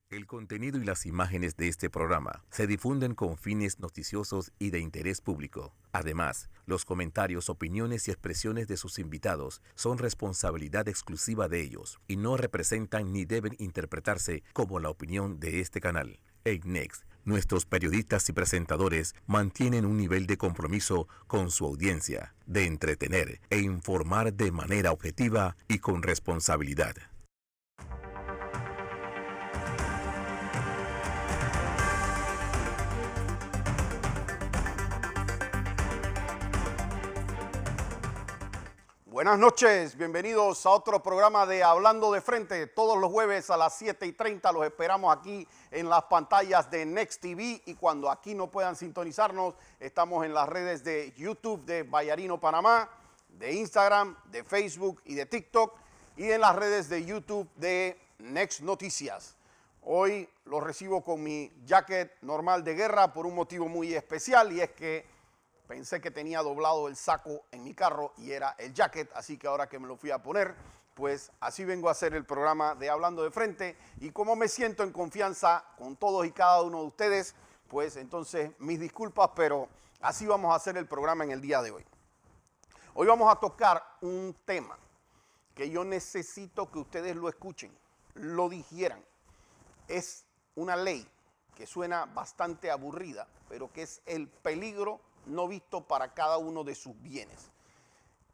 El contenido y las imágenes de este programa se difunden con fines noticiosos y de interés público. Además, los comentarios, opiniones y expresiones de sus invitados son responsabilidad exclusiva de ellos y no representan ni deben interpretarse como la opinión de este canal. EICNEX, nuestros periodistas y presentadores mantienen un nivel de compromiso con su audiencia, de entretener e informar de manera objetiva y con responsabilidad. Buenas noches, bienvenidos a otro programa de Hablando de Frente. Todos los jueves a las 7:30 los esperamos aquí en las pantallas de Next TV, y cuando aquí no puedan sintonizarnos, estamos en las redes de YouTube de Vallarino Panamá, de Instagram, de Facebook y de TikTok, y en las redes de YouTube de Next Noticias. Hoy los recibo con mi jacket normal de guerra por un motivo muy especial, y es que pensé que tenía doblado el saco en mi carro y era el jacket, así que ahora que me lo fui a poner, pues así vengo a hacer el programa de Hablando de Frente. Y como me siento en confianza con todos y cada uno de ustedes, pues entonces mis disculpas, pero así vamos a hacer el programa en el día de hoy. Hoy vamos a tocar un tema que yo necesito que ustedes lo escuchen, lo digieran. Es una ley que suena bastante aburrida, pero que es el peligro no visto para cada uno de sus bienes.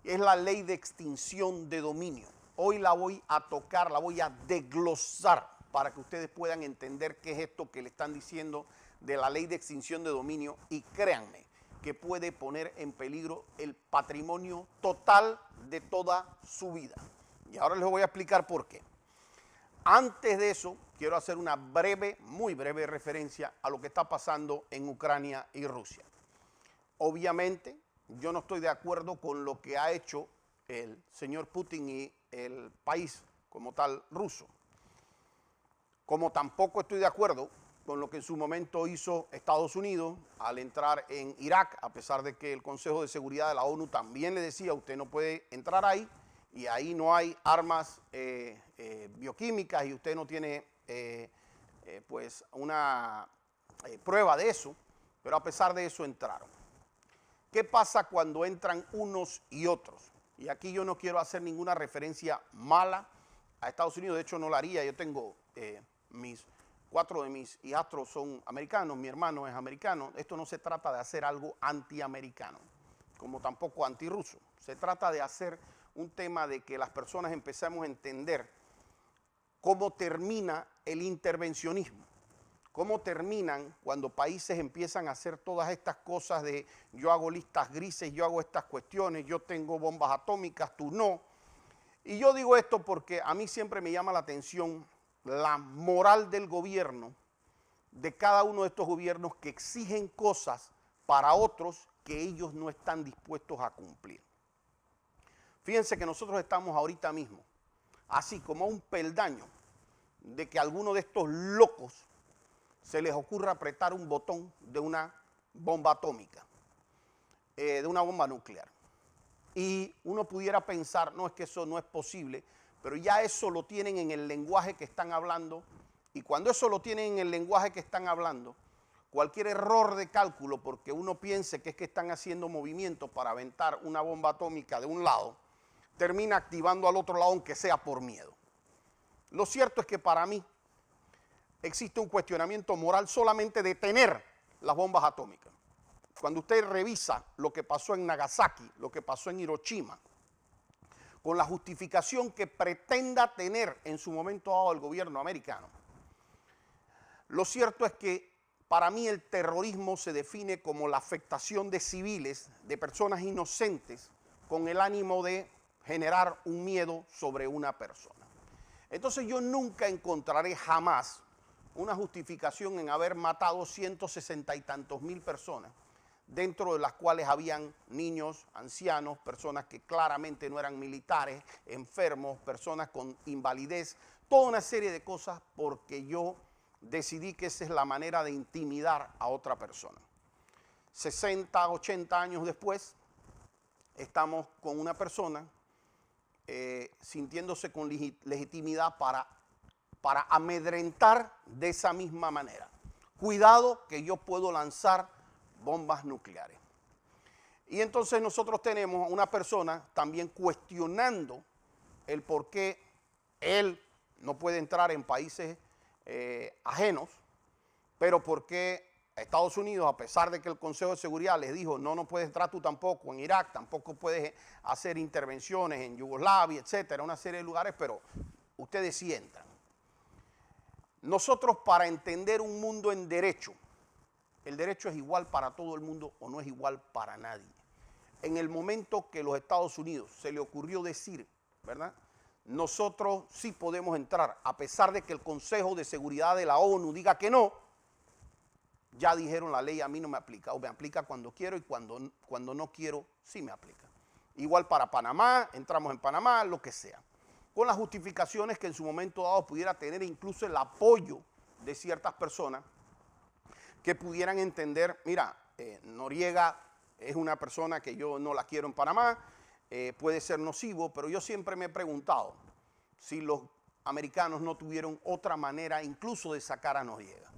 Es la ley de extinción de dominio. Hoy la voy a tocar, la voy a desglosar para que ustedes puedan entender qué es esto que le están diciendo de la ley de extinción de dominio, y créanme que puede poner en peligro el patrimonio total de toda su vida. Y ahora les voy a explicar por qué. Antes de eso, quiero hacer una breve, muy breve referencia a lo que está pasando en Ucrania y Rusia. Obviamente, yo no estoy de acuerdo con lo que ha hecho el señor Putin y el país como tal ruso. Como tampoco estoy de acuerdo con lo que en su momento hizo Estados Unidos al entrar en Irak, a pesar de que el Consejo de Seguridad de la ONU también le decía: usted no puede entrar ahí, y ahí no hay armas bioquímicas, y usted no tiene pues una prueba de eso, pero a pesar de eso entraron. ¿Qué pasa cuando entran unos y otros? Y aquí yo no quiero hacer ninguna referencia mala a Estados Unidos, de hecho no la haría. Yo tengo cuatro de mis hijastros son americanos, mi hermano es americano. Esto no se trata de hacer algo antiamericano, como tampoco antirruso. Se trata de hacer un tema de que las personas empecemos a entender cómo termina el intervencionismo. ¿Cómo terminan cuando países empiezan a hacer todas estas cosas de yo hago listas grises, yo hago estas cuestiones, yo tengo bombas atómicas, tú no? Y yo digo esto porque a mí siempre me llama la atención la moral del gobierno, de cada uno de estos gobiernos que exigen cosas para otros que ellos no están dispuestos a cumplir. Fíjense que nosotros estamos ahorita mismo, así como a un peldaño de que alguno de estos locos se les ocurra apretar un botón de una bomba atómica, de una bomba nuclear. Y uno pudiera pensar, no, es que eso no es posible, pero ya eso lo tienen en el lenguaje que están hablando, y cuando eso lo tienen en el lenguaje que están hablando, cualquier error de cálculo, porque uno piense que es que están haciendo movimientos para aventar una bomba atómica de un lado, termina activando al otro lado, aunque sea por miedo. Lo cierto es que para mí existe un cuestionamiento moral solamente de tener las bombas atómicas. Cuando usted revisa lo que pasó en Nagasaki, lo que pasó en Hiroshima, con la justificación que pretenda tener en su momento dado el gobierno americano, lo cierto es que para mí el terrorismo se define como la afectación de civiles, de personas inocentes, con el ánimo de generar un miedo sobre una persona. Entonces yo nunca encontraré jamás una justificación en haber matado 160 y tantos mil personas, dentro de las cuales habían niños, ancianos, personas que claramente no eran militares, enfermos, personas con invalidez, toda una serie de cosas, porque yo decidí que esa es la manera de intimidar a otra persona. 60, 80 años después, estamos con una persona sintiéndose con legitimidad para para amedrentar de esa misma manera. Cuidado que yo puedo lanzar bombas nucleares. Y entonces nosotros tenemos a una persona también cuestionando el por qué él no puede entrar en países ajenos, pero por qué Estados Unidos, a pesar de que el Consejo de Seguridad les dijo no puedes entrar tú tampoco en Irak, tampoco puedes hacer intervenciones en Yugoslavia, etcétera, una serie de lugares, pero ustedes sí entran. Nosotros, para entender un mundo en derecho, el derecho es igual para todo el mundo o no es igual para nadie. En el momento que los Estados Unidos se le ocurrió decir, ¿verdad?, nosotros sí podemos entrar, a pesar de que el Consejo de Seguridad de la ONU diga que no, ya dijeron la ley a mí no me aplica, o me aplica cuando quiero y cuando no quiero sí me aplica. Igual para Panamá, entramos en Panamá, lo que sea. Con las justificaciones que en su momento dado pudiera tener incluso el apoyo de ciertas personas que pudieran entender, mira, Noriega es una persona que yo no la quiero en Panamá, puede ser nocivo, pero yo siempre me he preguntado si los americanos no tuvieron otra manera incluso de sacar a Noriega.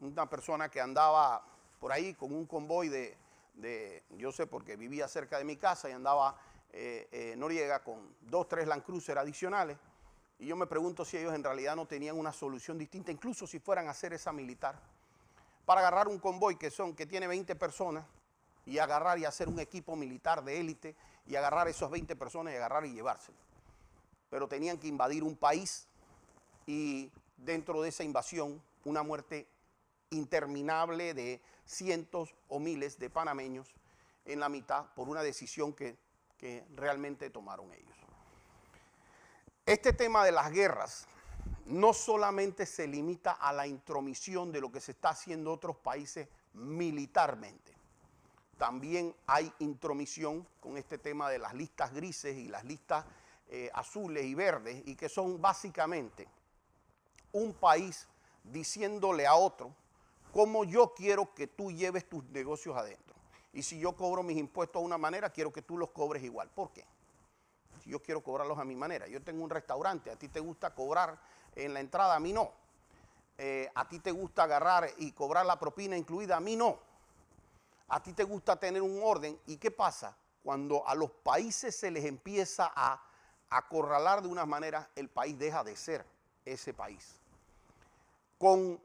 Una persona que andaba por ahí con un convoy yo sé porque vivía cerca de mi casa y andaba Noriega con 2, 3 Land Cruiser adicionales, y yo me pregunto si ellos en realidad no tenían una solución distinta, incluso si fueran a hacer esa militar, para agarrar un convoy que tiene 20 personas y agarrar y hacer un equipo militar de élite y agarrar esas 20 personas y agarrar y llevárselo. Pero tenían que invadir un país y dentro de esa invasión una muerte interminable de cientos o miles de panameños en la mitad por una decisión que realmente tomaron ellos. Este tema de las guerras no solamente se limita a la intromisión de lo que se está haciendo en otros países militarmente. También hay intromisión con este tema de las listas grises y las listas azules y verdes, y que son básicamente un país diciéndole a otro cómo yo quiero que tú lleves tus negocios adentro. Y si yo cobro mis impuestos de una manera, quiero que tú los cobres igual. ¿Por qué? Si yo quiero cobrarlos a mi manera. Yo tengo un restaurante, a ti te gusta cobrar en la entrada, a mí no. A ti te gusta agarrar y cobrar la propina incluida, a mí no. A ti te gusta tener un orden. ¿Y qué pasa? Cuando a los países se les empieza a acorralar de unas maneras, el país deja de ser ese país. Con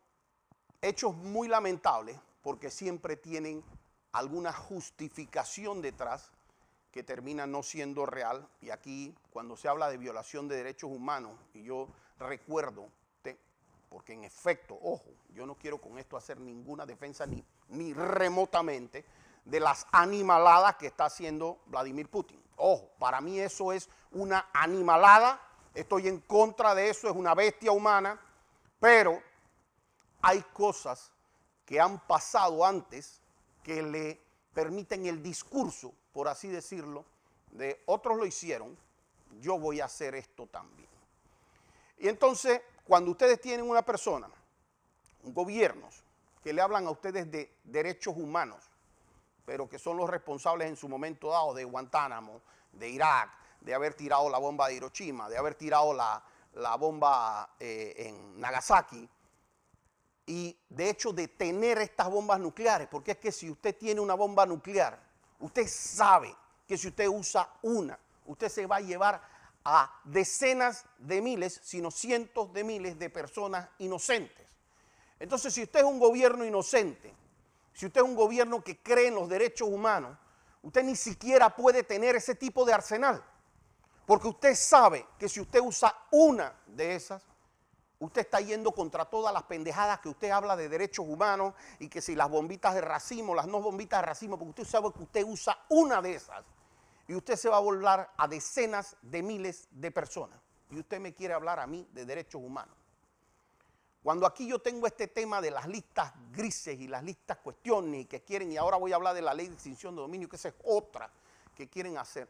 hechos muy lamentables, porque siempre tienen alguna justificación detrás que termina no siendo real. Y aquí, cuando se habla de violación de derechos humanos, y yo recuerdo, porque en efecto, ojo, yo no quiero con esto hacer ninguna defensa ni remotamente de las animaladas que está haciendo Vladimir Putin. Ojo, para mí eso es una animalada, estoy en contra de eso, es una bestia humana, pero hay cosas que han pasado antes que le permiten el discurso, por así decirlo, de otros lo hicieron, yo voy a hacer esto también. Y entonces, cuando ustedes tienen una persona, gobiernos, que le hablan a ustedes de derechos humanos, pero que son los responsables en su momento dado de Guantánamo, de Irak, de haber tirado la bomba de Hiroshima, de haber tirado la bomba en Nagasaki, y de hecho de tener estas bombas nucleares, porque es que si usted tiene una bomba nuclear, usted sabe que si usted usa una, usted se va a llevar a decenas de miles, sino cientos de miles de personas inocentes. Entonces, si usted es un gobierno inocente, si usted es un gobierno que cree en los derechos humanos, usted ni siquiera puede tener ese tipo de arsenal, porque usted sabe que si usted usa una de esas, usted está yendo contra todas las pendejadas que usted habla de derechos humanos, y que si las bombitas de racimo, las no bombitas de racimo, porque usted sabe que usted usa una de esas y usted se va a volar a decenas de miles de personas. Y usted me quiere hablar a mí de derechos humanos. Cuando aquí yo tengo este tema de las listas grises y las listas cuestiones y que quieren, y ahora voy a hablar de la ley de extinción de dominio, que esa es otra que quieren hacer.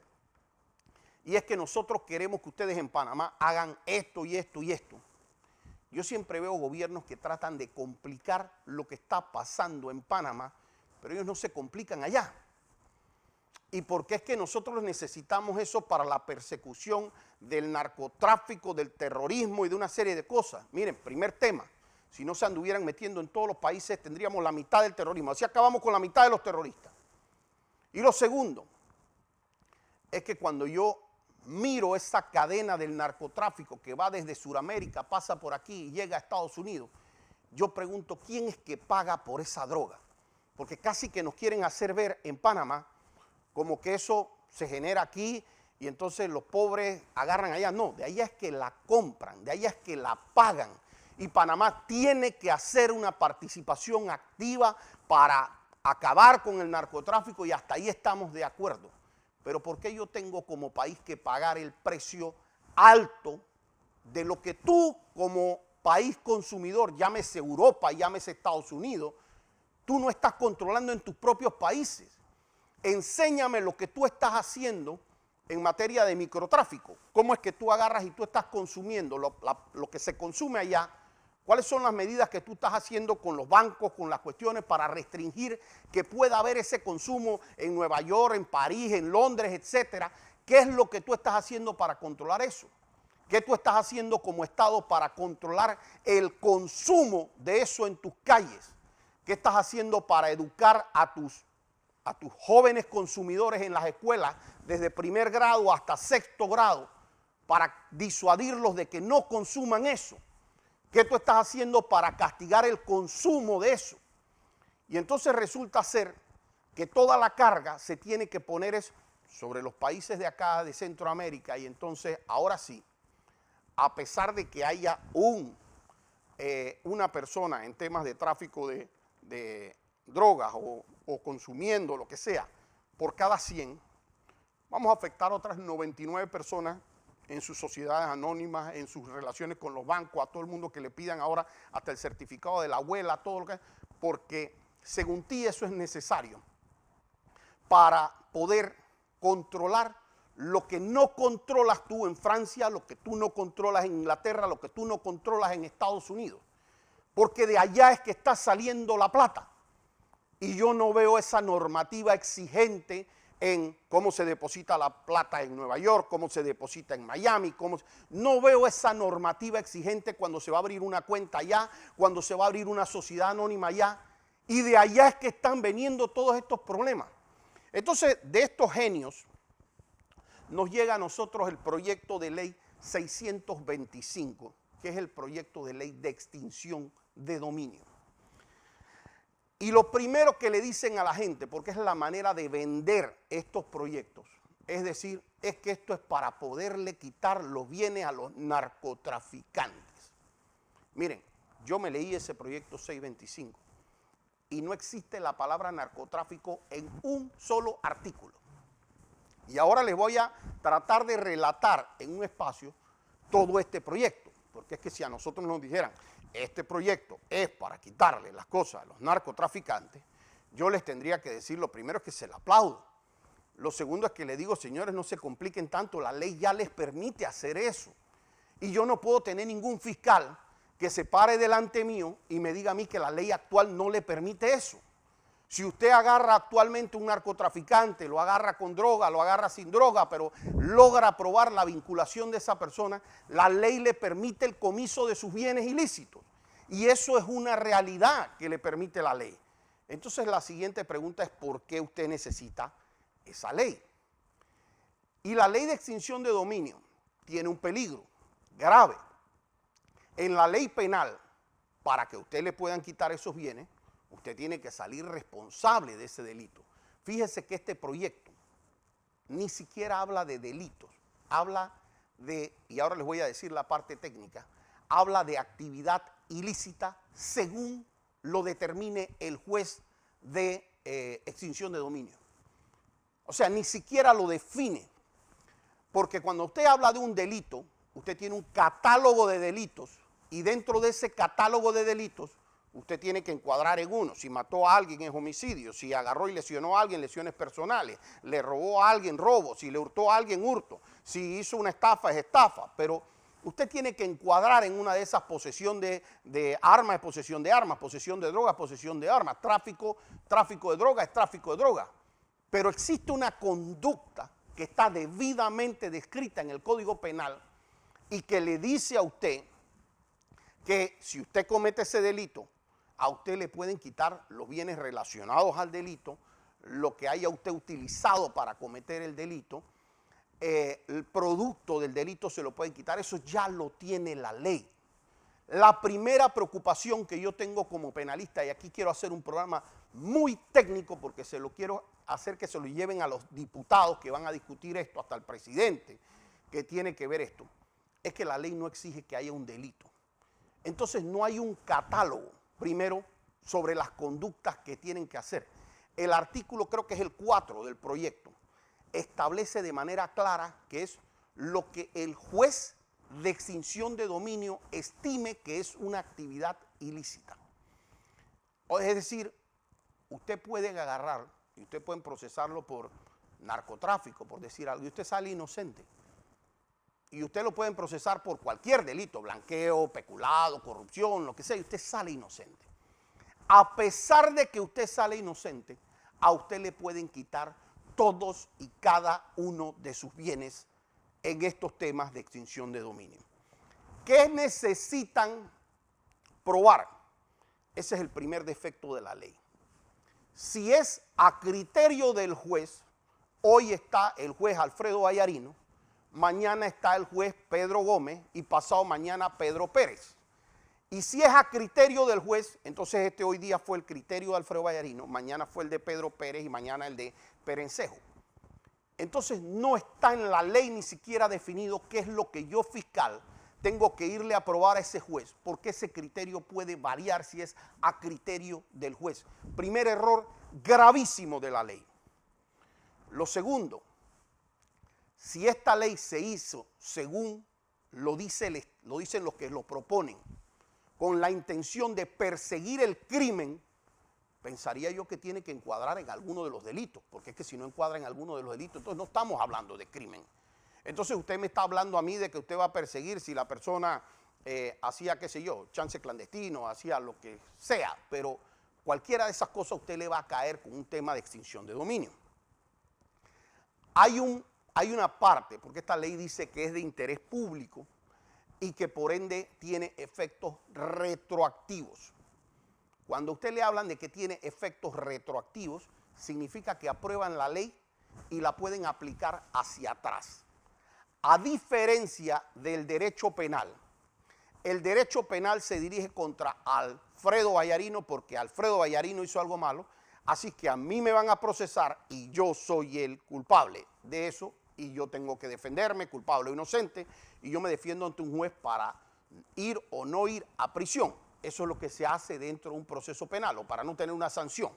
Y es que nosotros queremos que ustedes en Panamá hagan esto y esto y esto. Yo siempre veo gobiernos que tratan de complicar lo que está pasando en Panamá, pero ellos no se complican allá. y por qué es que nosotros necesitamos eso para la persecución del narcotráfico, del terrorismo y de una serie de cosas. Miren, primer tema, si no se anduvieran metiendo en todos los países tendríamos la mitad del terrorismo, así acabamos con la mitad de los terroristas. Y lo segundo es que cuando yo miro esa cadena del narcotráfico que va desde Sudamérica, pasa por aquí y llega a Estados Unidos, yo pregunto, ¿quién es que paga por esa droga? Porque casi que nos quieren hacer ver en Panamá como que eso se genera aquí y entonces los pobres agarran allá. No, de allá es que la compran, de allá es que la pagan. Y Panamá tiene que hacer una participación activa para acabar con el narcotráfico y hasta ahí estamos de acuerdo. Pero ¿por qué yo tengo como país que pagar el precio alto de lo que tú como país consumidor, llámese Europa, llámese Estados Unidos, tú no estás controlando en tus propios países? Enséñame lo que tú estás haciendo en materia de microtráfico. ¿Cómo es que tú agarras y tú estás consumiendo lo que se consume allá? ¿Cuáles son las medidas que tú estás haciendo con los bancos, con las cuestiones para restringir que pueda haber ese consumo en Nueva York, en París, en Londres, etcétera? ¿Qué es lo que tú estás haciendo para controlar eso? ¿Qué tú estás haciendo como Estado para controlar el consumo de eso en tus calles? ¿Qué estás haciendo para educar a tus jóvenes consumidores en las escuelas desde primer grado hasta sexto grado para disuadirlos de que no consuman eso? ¿Qué tú estás haciendo para castigar el consumo de eso? Y entonces resulta ser que toda la carga se tiene que poner sobre los países de acá, de Centroamérica, y entonces ahora sí, a pesar de que haya una persona en temas de tráfico de drogas o consumiendo lo que sea, por cada 100, vamos a afectar a otras 99 personas en sus sociedades anónimas, en sus relaciones con los bancos, a todo el mundo que le pidan ahora hasta el certificado de la abuela, todo lo que, porque según ti eso es necesario para poder controlar lo que no controlas tú en Francia, lo que tú no controlas en Inglaterra, lo que tú no controlas en Estados Unidos, porque de allá es que está saliendo la plata. Y yo no veo esa normativa exigente en cómo se deposita la plata en Nueva York, cómo se deposita en Miami, no veo esa normativa exigente cuando se va a abrir una cuenta allá, cuando se va a abrir una sociedad anónima allá, y de allá es que están veniendo todos estos problemas. Entonces, de estos genios, nos llega a nosotros el proyecto de ley 625, que es el proyecto de ley de extinción de dominio. Y lo primero que le dicen a la gente, porque es la manera de vender estos proyectos, es decir, es que esto es para poderle quitar los bienes a los narcotraficantes. Miren, yo me leí ese proyecto 625 y no existe la palabra narcotráfico en un solo artículo. Y ahora les voy a tratar de relatar en un espacio todo este proyecto, porque es que si a nosotros nos dijeran, este proyecto es para quitarle las cosas a los narcotraficantes, yo les tendría que decir, lo primero es que se le aplaudo. Lo segundo es que les digo, señores, no se compliquen tanto, la ley ya les permite hacer eso. Y yo no puedo tener ningún fiscal que se pare delante mío y me diga a mí que la ley actual no le permite eso. Si usted agarra actualmente un narcotraficante, lo agarra con droga, lo agarra sin droga, pero logra probar la vinculación de esa persona, la ley le permite el comiso de sus bienes ilícitos. Y eso es una realidad que le permite la ley. Entonces la siguiente pregunta es ¿por qué usted necesita esa ley? Y la ley de extinción de dominio tiene un peligro grave. En la ley penal, para que usted le puedan quitar esos bienes, usted tiene que salir responsable de ese delito. Fíjese que este proyecto ni siquiera habla de delitos, habla de, y ahora les voy a decir la parte técnica, habla de actividad ilícita según lo determine el juez de extinción de dominio. O sea, ni siquiera lo define, porque cuando usted habla de un delito, usted tiene un catálogo de delitos y dentro de ese catálogo de delitos usted tiene que encuadrar en uno. Si mató a alguien es homicidio, si agarró y lesionó a alguien, lesiones personales, le robó a alguien, robo, si le hurtó a alguien, hurto, si hizo una estafa es estafa, pero usted tiene que encuadrar en una de esas posesión de armas, es posesión de armas, posesión de drogas, posesión de armas, tráfico de droga es tráfico de droga. Pero existe una conducta que está debidamente descrita en el Código Penal y que le dice a usted que si usted comete ese delito, a usted le pueden quitar los bienes relacionados al delito, lo que haya usted utilizado para cometer el delito, el producto del delito se lo pueden quitar, eso ya lo tiene la ley. La primera preocupación que yo tengo como penalista, y aquí quiero hacer un programa muy técnico porque se lo quiero hacer que se lo lleven a los diputados que van a discutir esto, hasta el presidente que tiene que ver esto, es que la ley no exige que haya un delito. Entonces no hay un catálogo, primero, sobre las conductas que tienen que hacer. El artículo, creo que es el 4 del proyecto, establece de manera clara que es lo que el juez de extinción de dominio estime que es una actividad ilícita. Es decir, usted puede agarrar y usted puede procesarlo por narcotráfico, por decir algo, y usted sale inocente. Y usted lo pueden procesar por cualquier delito, blanqueo, peculado, corrupción, lo que sea, y usted sale inocente. A pesar de que usted sale inocente, a usted le pueden quitar todos y cada uno de sus bienes en estos temas de extinción de dominio. ¿Qué necesitan probar? Ese es el primer defecto de la ley. Si es a criterio del juez, hoy está el juez Alfredo Vallarino, mañana está el juez Pedro Gómez y pasado mañana Pedro Pérez. Y si es a criterio del juez, entonces hoy día fue el criterio de Alfredo Vallarino, mañana fue el de Pedro Pérez y mañana el de Perencejo. Entonces no está en la ley ni siquiera definido qué es lo que yo fiscal tengo que irle a probar a ese juez, porque ese criterio puede variar si es a criterio del juez. Primer error gravísimo de la ley. Lo segundo, si esta ley se hizo según lo dicen los que lo proponen, con la intención de perseguir el crimen, pensaría yo que tiene que encuadrar en alguno de los delitos, porque es que si no encuadra en alguno de los delitos, entonces no estamos hablando de crimen. Entonces usted me está hablando a mí de que usted va a perseguir si la persona hacía, qué sé yo, chance clandestino, hacía lo que sea, pero cualquiera de esas cosas a usted le va a caer con un tema de extinción de dominio. Hay una parte, porque esta ley dice que es de interés público y que por ende tiene efectos retroactivos. Cuando a usted le hablan de que tiene efectos retroactivos, significa que aprueban la ley y la pueden aplicar hacia atrás. A diferencia del derecho penal, el derecho penal se dirige contra Alfredo Vallarino porque Alfredo Vallarino hizo algo malo, así que a mí me van a procesar y yo soy el culpable de eso y yo tengo que defenderme, culpable o inocente, y yo me defiendo ante un juez para ir o no ir a prisión. Eso es lo que se hace dentro de un proceso penal o para no tener una sanción.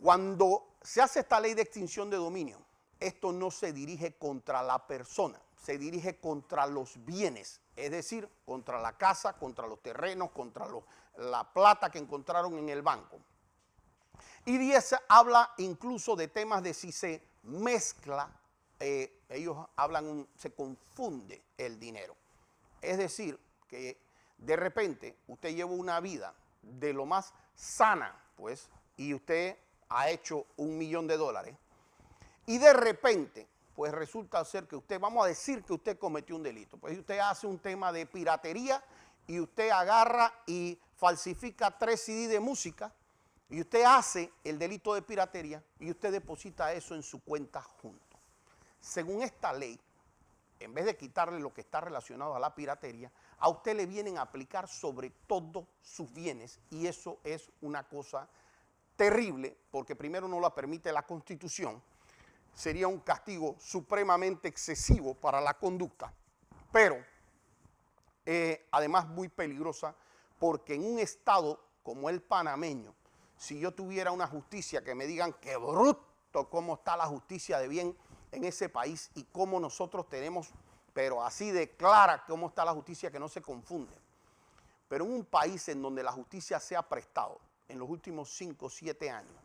Cuando se hace esta ley de extinción de dominio, esto no se dirige contra la persona, se dirige contra los bienes, es decir, contra la casa, contra los terrenos, contra la plata que encontraron en el banco. Y 10 habla incluso de temas de si se mezcla, ellos hablan, se confunde el dinero. Es decir, que de repente usted lleva una vida de lo más sana, pues, y usted ha hecho $1 millón, y de repente, pues resulta ser que usted, vamos a decir que usted cometió un delito, pues usted hace un tema de piratería y usted agarra y falsifica 3 CD de música y usted hace el delito de piratería y usted deposita eso en su cuenta junto. Según esta ley, en vez de quitarle lo que está relacionado a la piratería, a usted le vienen a aplicar sobre todos sus bienes y eso es una cosa terrible porque primero no la permite la Constitución, sería un castigo supremamente excesivo para la conducta, pero además muy peligrosa porque en un estado como el panameño, si yo tuviera una justicia que me digan qué bruto cómo está la justicia de bien en ese país y cómo nosotros tenemos, pero así de clara cómo está la justicia que no se confunde. Pero en un país en donde la justicia se ha prestado en los últimos 5 o 7 años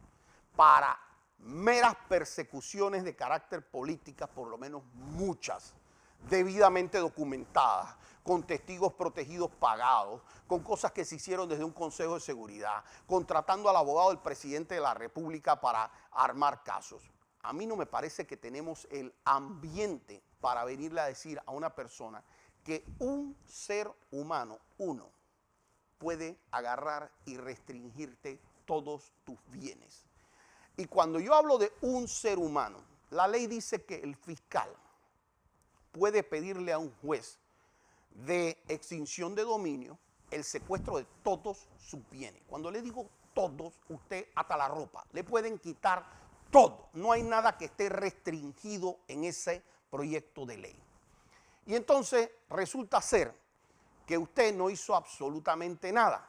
para meras persecuciones de carácter política, por lo menos muchas, debidamente documentadas, con testigos protegidos pagados, con cosas que se hicieron desde un Consejo de Seguridad, contratando al abogado del presidente de la República para armar casos. A mí no me parece que tenemos el ambiente para venirle a decir a una persona que un ser humano, uno, puede agarrar y restringirte todos tus bienes. Y cuando yo hablo de un ser humano, la ley dice que el fiscal puede pedirle a un juez de extinción de dominio el secuestro de todos sus bienes. Cuando le digo todos, usted ata la ropa, le pueden quitar todo. No hay nada que esté restringido en ese proyecto de ley. Y entonces resulta ser que usted no hizo absolutamente nada,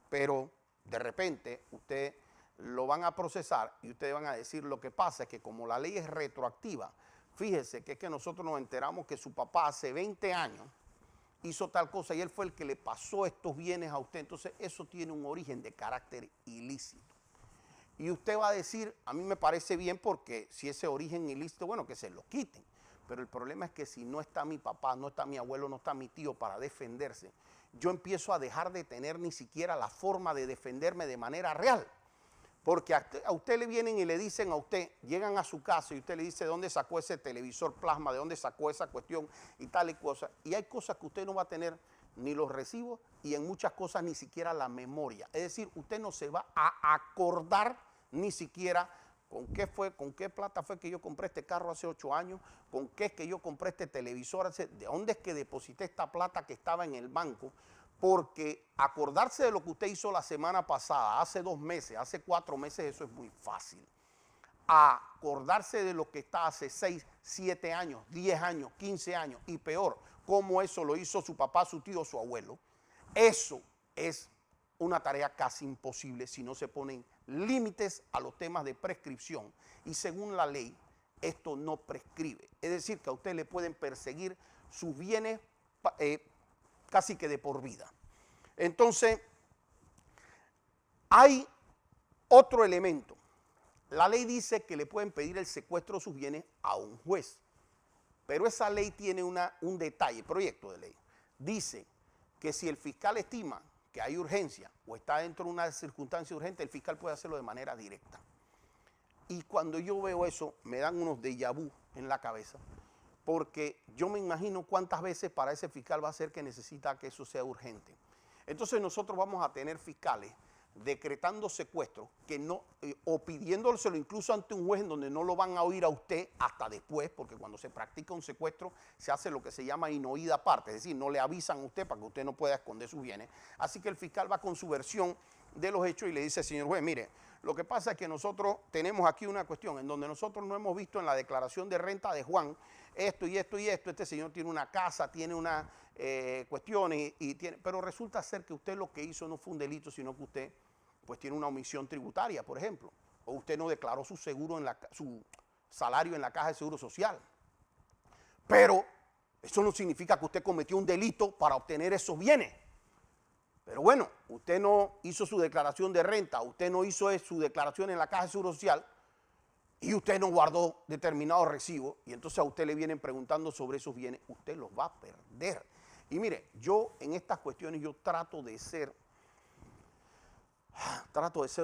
pero de repente usted lo van a procesar y ustedes van a decir: lo que pasa es que como la ley es retroactiva, fíjese que es que nosotros nos enteramos que su papá hace 20 años hizo tal cosa y él fue el que le pasó estos bienes a usted, entonces eso tiene un origen de carácter ilícito. Y usted va a decir: a mí me parece bien, porque si ese origen ilícito, bueno, que se lo quiten. Pero el problema es que si no está mi papá, no está mi abuelo, no está mi tío para defenderse, yo empiezo a dejar de tener ni siquiera la forma de defenderme de manera real. Porque a usted le vienen y le dicen a usted, llegan a su casa y usted le dice: ¿dónde sacó ese televisor plasma? ¿De dónde sacó esa cuestión? Y tal y cosa. Y hay cosas que usted no va a tener ni los recibos y en muchas cosas ni siquiera la memoria. Es decir, usted no se va a acordar ni siquiera con qué plata fue que yo compré este carro hace 8 años, con qué es que yo compré este televisor, de dónde es que deposité esta plata que estaba en el banco. Porque acordarse de lo que usted hizo la semana pasada, hace 2 meses, hace 4 meses, eso es muy fácil. Acordarse de lo que está hace 6, 7 años, 10 años, 15 años y peor, como eso lo hizo su papá, su tío, su abuelo, eso es una tarea casi imposible si no se ponen límites a los temas de prescripción. Y según la ley, esto no prescribe. Es decir, que a usted le pueden perseguir sus bienes casi que de por vida. Entonces, hay otro elemento. La ley dice que le pueden pedir el secuestro de sus bienes a un juez, pero esa ley tiene un detalle, proyecto de ley. Dice que si el fiscal estima que hay urgencia o está dentro de una circunstancia urgente, el fiscal puede hacerlo de manera directa. Y cuando yo veo eso, me dan unos déjà vu en la cabeza, porque yo me imagino cuántas veces para ese fiscal va a ser que necesita que eso sea urgente. Entonces nosotros vamos a tener fiscales decretando secuestros que no, o pidiéndoselo incluso ante un juez en donde no lo van a oír a usted hasta después, porque cuando se practica un secuestro se hace lo que se llama inoída parte, es decir, no le avisan a usted para que usted no pueda esconder sus bienes. Así que el fiscal va con su versión de los hechos y le dice: señor juez, mire, lo que pasa es que nosotros tenemos aquí una cuestión en donde nosotros no hemos visto en la declaración de renta de Juan esto y esto y esto. Este señor tiene una casa, tiene una cuestión, pero resulta ser que usted lo que hizo no fue un delito, sino que usted pues tiene una omisión tributaria, por ejemplo, o usted no declaró su seguro su salario en la caja de seguro social. Pero eso no significa que usted cometió un delito para obtener esos bienes. Pero bueno, usted no hizo su declaración de renta, usted no hizo su declaración en la caja de seguro social y usted no guardó determinados recibos, y entonces a usted le vienen preguntando sobre esos bienes, usted los va a perder. Y mire, yo en estas cuestiones yo trato de ser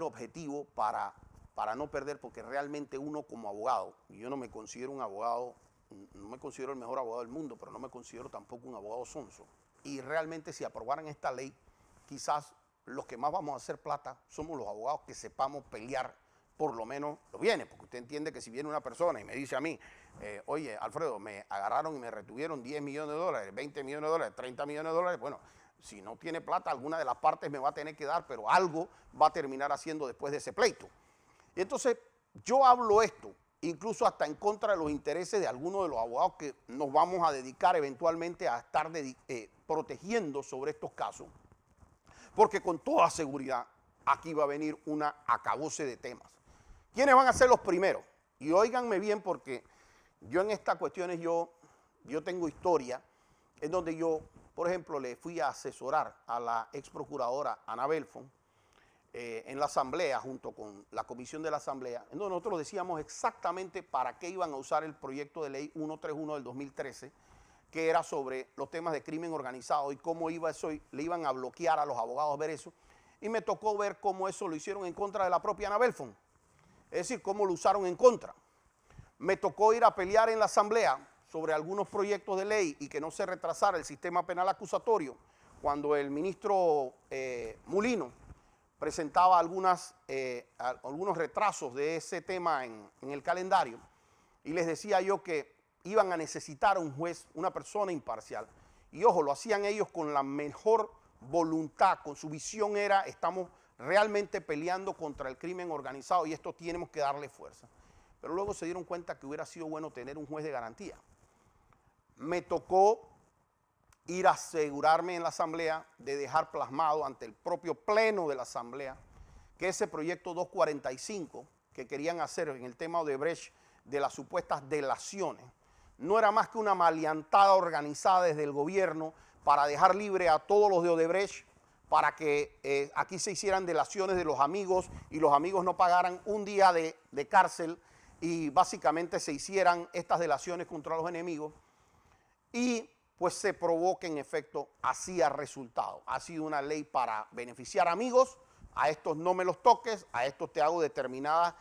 objetivo para no perder, porque realmente uno como abogado, y yo no me considero un abogado, no me considero el mejor abogado del mundo, pero no me considero tampoco un abogado sonso. Y realmente si aprobaran esta ley, quizás los que más vamos a hacer plata somos los abogados que sepamos pelear por lo menos los bienes, porque usted entiende que si viene una persona y me dice a mí, oye, Alfredo, me agarraron y me retuvieron 10 millones de dólares, 20 millones de dólares, 30 millones de dólares, bueno, si no tiene plata, alguna de las partes me va a tener que dar, pero algo va a terminar haciendo después de ese pleito. Y entonces yo hablo esto, incluso hasta en contra de los intereses de algunos de los abogados que nos vamos a dedicar eventualmente a estar protegiendo sobre estos casos, porque con toda seguridad aquí va a venir una acabose de temas. ¿Quiénes van a ser los primeros? Y óiganme bien, porque yo en estas cuestiones yo tengo historia, en donde yo, por ejemplo, le fui a asesorar a la ex procuradora Ana Belfon en la asamblea, junto con la comisión de la asamblea, en donde nosotros decíamos exactamente para qué iban a usar el proyecto de ley 131 del 2013, que era sobre los temas de crimen organizado y cómo iba eso, le iban a bloquear a los abogados ver eso. Y me tocó ver cómo eso lo hicieron en contra de la propia Ana Belfont. Es decir, cómo lo usaron en contra. Me tocó ir a pelear en la asamblea sobre algunos proyectos de ley y que no se retrasara el sistema penal acusatorio cuando el ministro Mulino presentaba algunos retrasos de ese tema en el calendario, y les decía yo que iban a necesitar un juez, una persona imparcial. Y ojo, lo hacían ellos con la mejor voluntad, con su visión era, estamos realmente peleando contra el crimen organizado y esto tenemos que darle fuerza. Pero luego se dieron cuenta que hubiera sido bueno tener un juez de garantía. Me tocó ir a asegurarme en la asamblea de dejar plasmado ante el propio pleno de la asamblea que ese proyecto 245 que querían hacer en el tema de Odebrecht, de las supuestas delaciones, no era más que una maleantada organizada desde el gobierno para dejar libre a todos los de Odebrecht, para que aquí se hicieran delaciones de los amigos y los amigos no pagaran un día de cárcel y básicamente se hicieran estas delaciones contra los enemigos. Y pues se probó que en efecto así ha resultado. Ha sido una ley para beneficiar amigos, a estos no me los toques, a estos te hago determinadas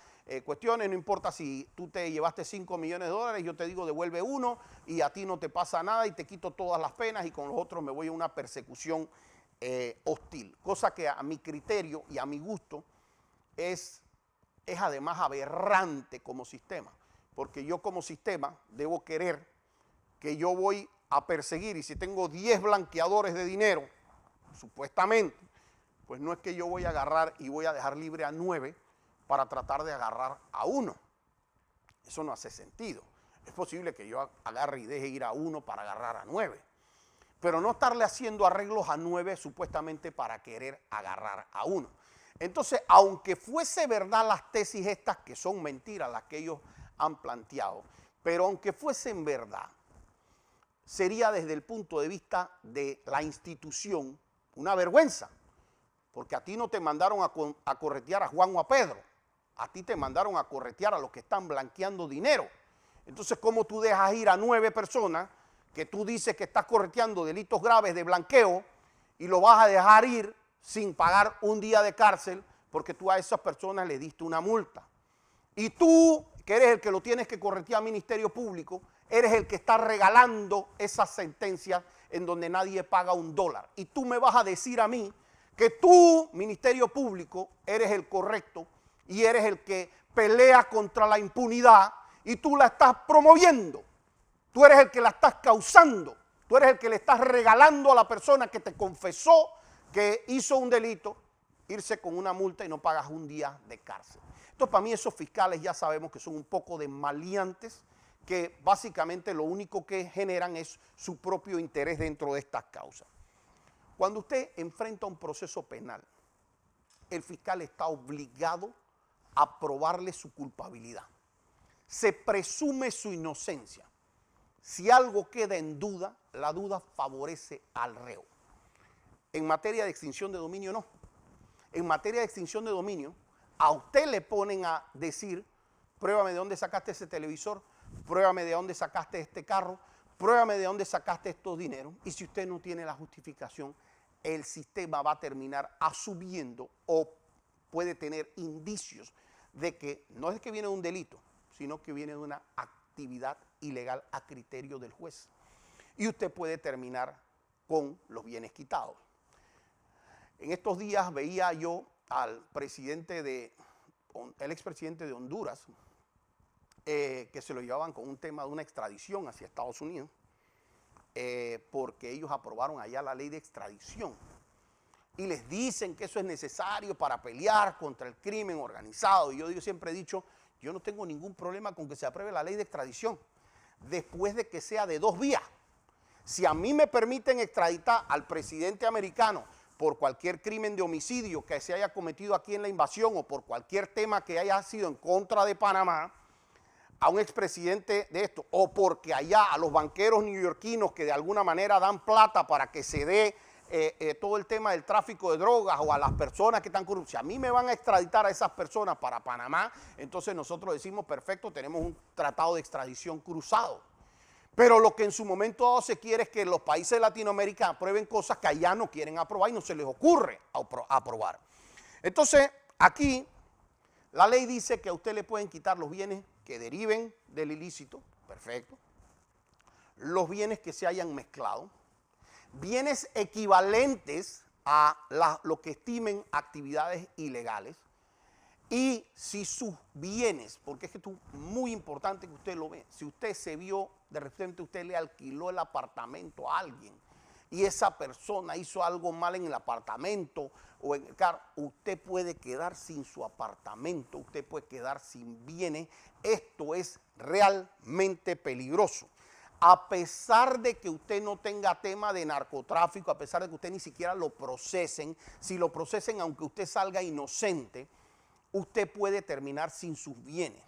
cuestiones, no importa si tú te llevaste 5 millones de dólares, yo te digo devuelve 1 y a ti no te pasa nada y te quito todas las penas y con los otros me voy a una persecución hostil. Cosa que a mi criterio y a mi gusto es además aberrante como sistema, porque yo como sistema debo querer que yo voy a perseguir y si tengo 10 blanqueadores de dinero, supuestamente, pues no es que yo voy a agarrar y voy a dejar libre a 9 para tratar de agarrar a 1. Eso no hace sentido. Es posible que yo agarre y deje ir a 1 para agarrar a 9, pero no estarle haciendo arreglos a 9 supuestamente para querer agarrar a 1. Entonces, aunque fuese verdad las tesis estas, que son mentiras las que ellos han planteado, pero aunque fuesen verdad, sería desde el punto de vista de la institución una vergüenza, porque a ti no te mandaron a corretear a Juan o a Pedro, a ti te mandaron a corretear a los que están blanqueando dinero. Entonces, ¿cómo tú dejas ir a 9 personas que tú dices que estás correteando delitos graves de blanqueo y lo vas a dejar ir sin pagar un día de cárcel porque tú a esas personas le diste una multa? Y tú, que eres el que lo tienes que corretear al Ministerio Público, eres el que está regalando esas sentencias en donde nadie paga $1. Y tú me vas a decir a mí que tú, Ministerio Público, eres el correcto y eres el que pelea contra la impunidad y tú la estás promoviendo. Tú eres el que la estás causando. Tú eres el que le estás regalando a la persona que te confesó que hizo un delito irse con una multa y no pagas un día de cárcel. Entonces, para mí esos fiscales ya sabemos que son un poco de maleantes, que básicamente lo único que generan es su propio interés dentro de estas causas. Cuando usted enfrenta un proceso penal, el fiscal está obligado a probarle su culpabilidad. Se presume su inocencia. Si algo queda en duda, la duda favorece al reo. En materia de extinción de dominio, no. En materia de extinción de dominio, a usted le ponen a decir, pruébame de dónde sacaste ese televisor, pruébame de dónde sacaste este carro, pruébame de dónde sacaste estos dineros. Y si usted no tiene la justificación, el sistema va a terminar asumiendo o puede tener indicios de que no es que viene de un delito, sino que viene de una actividad ilegal a criterio del juez. Y usted puede terminar con los bienes quitados. En estos días veía yo al expresidente de Honduras, que se lo llevaban con un tema de una extradición hacia Estados Unidos, porque ellos aprobaron allá la ley de extradición. Y les dicen que eso es necesario para pelear contra el crimen organizado. Y yo siempre he dicho, yo no tengo ningún problema con que se apruebe la ley de extradición, después de que sea de 2 vías. Si a mí me permiten extraditar al presidente americano por cualquier crimen de homicidio que se haya cometido aquí en la invasión o por cualquier tema que haya sido en contra de Panamá, a un expresidente de esto, o porque allá a los banqueros neoyorquinos que de alguna manera dan plata para que se dé todo el tema del tráfico de drogas, o a las personas que están corruptas, si a mí me van a extraditar a esas personas para Panamá, entonces nosotros decimos, perfecto, tenemos un tratado de extradición cruzado. Pero lo que en su momento dado se quiere es que los países de Latinoamérica aprueben cosas que allá no quieren aprobar y no se les ocurre aprobar. Entonces, aquí la ley dice que a usted le pueden quitar los bienes que deriven del ilícito, perfecto, los bienes que se hayan mezclado, bienes equivalentes a lo que estimen actividades ilegales, y si sus bienes, porque es que esto es muy importante que usted lo vea, si usted se vio, de repente usted le alquiló el apartamento a alguien y esa persona hizo algo mal en el apartamento o en el carro, usted puede quedar sin su apartamento, usted puede quedar sin bienes. Esto es realmente peligroso. A pesar de que usted no tenga tema de narcotráfico, a pesar de que usted ni siquiera lo procesen, si lo procesen aunque usted salga inocente, usted puede terminar sin sus bienes.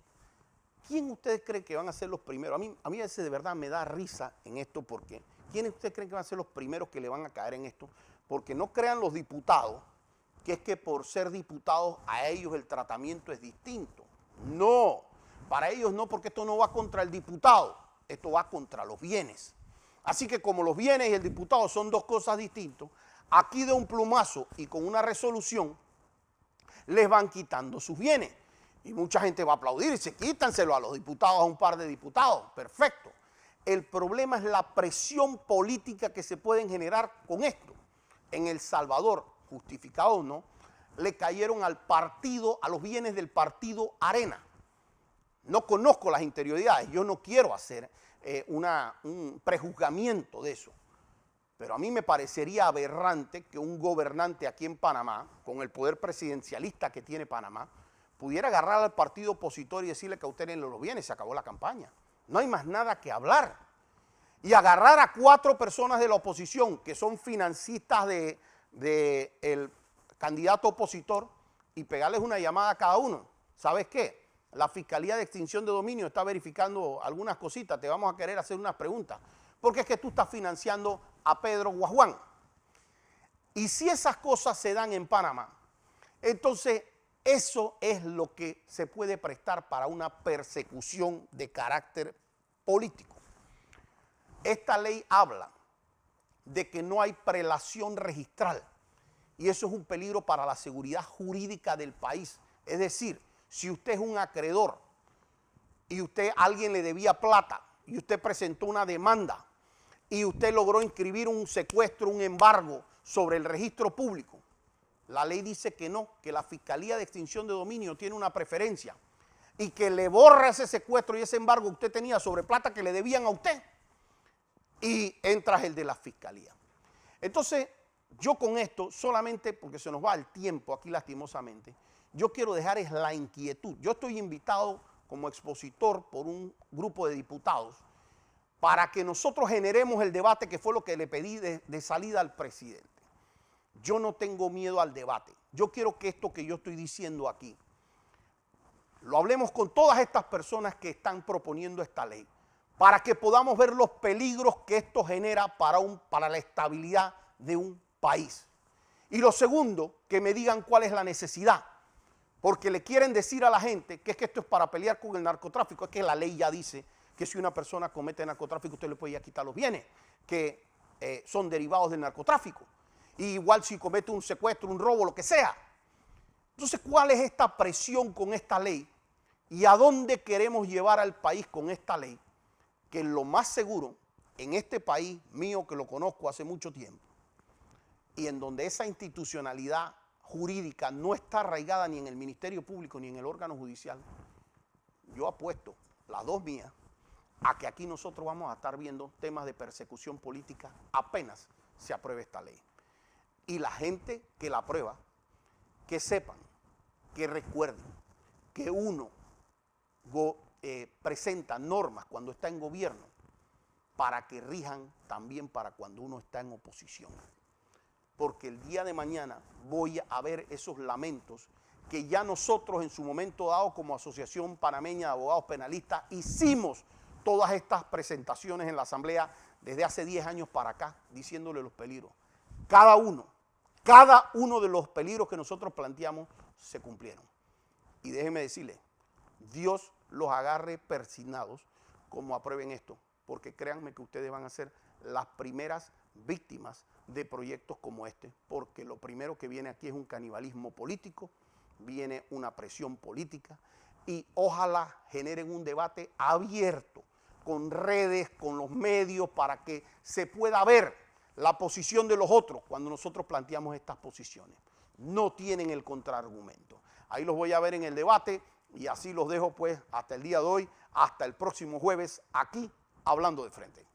¿Quién ustedes creen que van a ser los primeros? A mí a veces de verdad me da risa en esto porque ¿quiénes ustedes creen que van a ser los primeros que le van a caer en esto? Porque no crean los diputados que es que por ser diputados a ellos el tratamiento es distinto. No, para ellos no, porque esto no va contra el diputado, esto va contra los bienes. Así que como los bienes y el diputado son dos cosas distintas, aquí de un plumazo y con una resolución les van quitando sus bienes. Y mucha gente va a aplaudir y dice, quítanselo a los diputados, a un par de diputados. Perfecto. El problema es la presión política que se pueden generar con esto. En El Salvador, justificado o no, le cayeron al partido, a los bienes del partido Arena. No conozco las interioridades, yo no quiero hacer un prejuzgamiento de eso. Pero a mí me parecería aberrante que un gobernante aquí en Panamá, con el poder presidencialista que tiene Panamá, pudiera agarrar al partido opositor y decirle que a usted no lo viene, se acabó la campaña. No hay más nada que hablar. Y agarrar a 4 personas de la oposición que son financistas del candidato opositor y pegarles una llamada a cada uno. ¿Sabes qué? La Fiscalía de Extinción de Dominio está verificando algunas cositas, te vamos a querer hacer unas preguntas. Porque es que tú estás financiando a Pedro o a Juan. Y si esas cosas se dan en Panamá, entonces eso es lo que se puede prestar para una persecución de carácter político. Esta ley habla de que no hay prelación registral y eso es un peligro para la seguridad jurídica del país. Es decir, si usted es un acreedor y alguien le debía plata y usted presentó una demanda y usted logró inscribir un secuestro, un embargo sobre el registro público, la ley dice que no, que la Fiscalía de Extinción de Dominio tiene una preferencia y que le borra ese secuestro y ese embargo que usted tenía sobre plata que le debían a usted y entra el de la Fiscalía. Entonces, yo con esto, solamente porque se nos va el tiempo aquí lastimosamente, yo quiero dejar es la inquietud. Yo estoy invitado como expositor por un grupo de diputados para que nosotros generemos el debate que fue lo que le pedí de salida al presidente. Yo no tengo miedo al debate. Yo quiero que esto que yo estoy diciendo aquí, lo hablemos con todas estas personas que están proponiendo esta ley, para que podamos ver los peligros que esto genera para la estabilidad de un país. Y lo segundo, que me digan cuál es la necesidad, porque le quieren decir a la gente que es que esto es para pelear con el narcotráfico, es que la ley ya dice que si una persona comete narcotráfico usted le puede ya quitar los bienes que son derivados del narcotráfico. Y igual si comete un secuestro, un robo, lo que sea. Entonces, ¿cuál es esta presión con esta ley? ¿Y a dónde queremos llevar al país con esta ley? Que lo más seguro, en este país mío que lo conozco hace mucho tiempo, y en donde esa institucionalidad jurídica no está arraigada ni en el Ministerio Público ni en el órgano judicial, yo apuesto, las dos mías, a que aquí nosotros vamos a estar viendo temas de persecución política apenas se apruebe esta ley. Y la gente que la aprueba, que sepan, que recuerden que uno presenta normas cuando está en gobierno para que rijan también para cuando uno está en oposición. Porque el día de mañana voy a ver esos lamentos que ya nosotros en su momento dado como Asociación Panameña de Abogados Penalistas hicimos todas estas presentaciones en la Asamblea desde hace 10 años para acá, diciéndole los peligros. Cada uno de los peligros que nosotros planteamos se cumplieron. Y déjeme decirle, Dios los agarre persignados como aprueben esto, porque créanme que ustedes van a ser las primeras víctimas de proyectos como este, porque lo primero que viene aquí es un canibalismo político, viene una presión política y ojalá generen un debate abierto con redes, con los medios, para que se pueda ver la posición de los otros cuando nosotros planteamos estas posiciones. No tienen el contraargumento. Ahí los voy a ver en el debate y así los dejo pues hasta el día de hoy, hasta el próximo jueves aquí Hablando de Frente.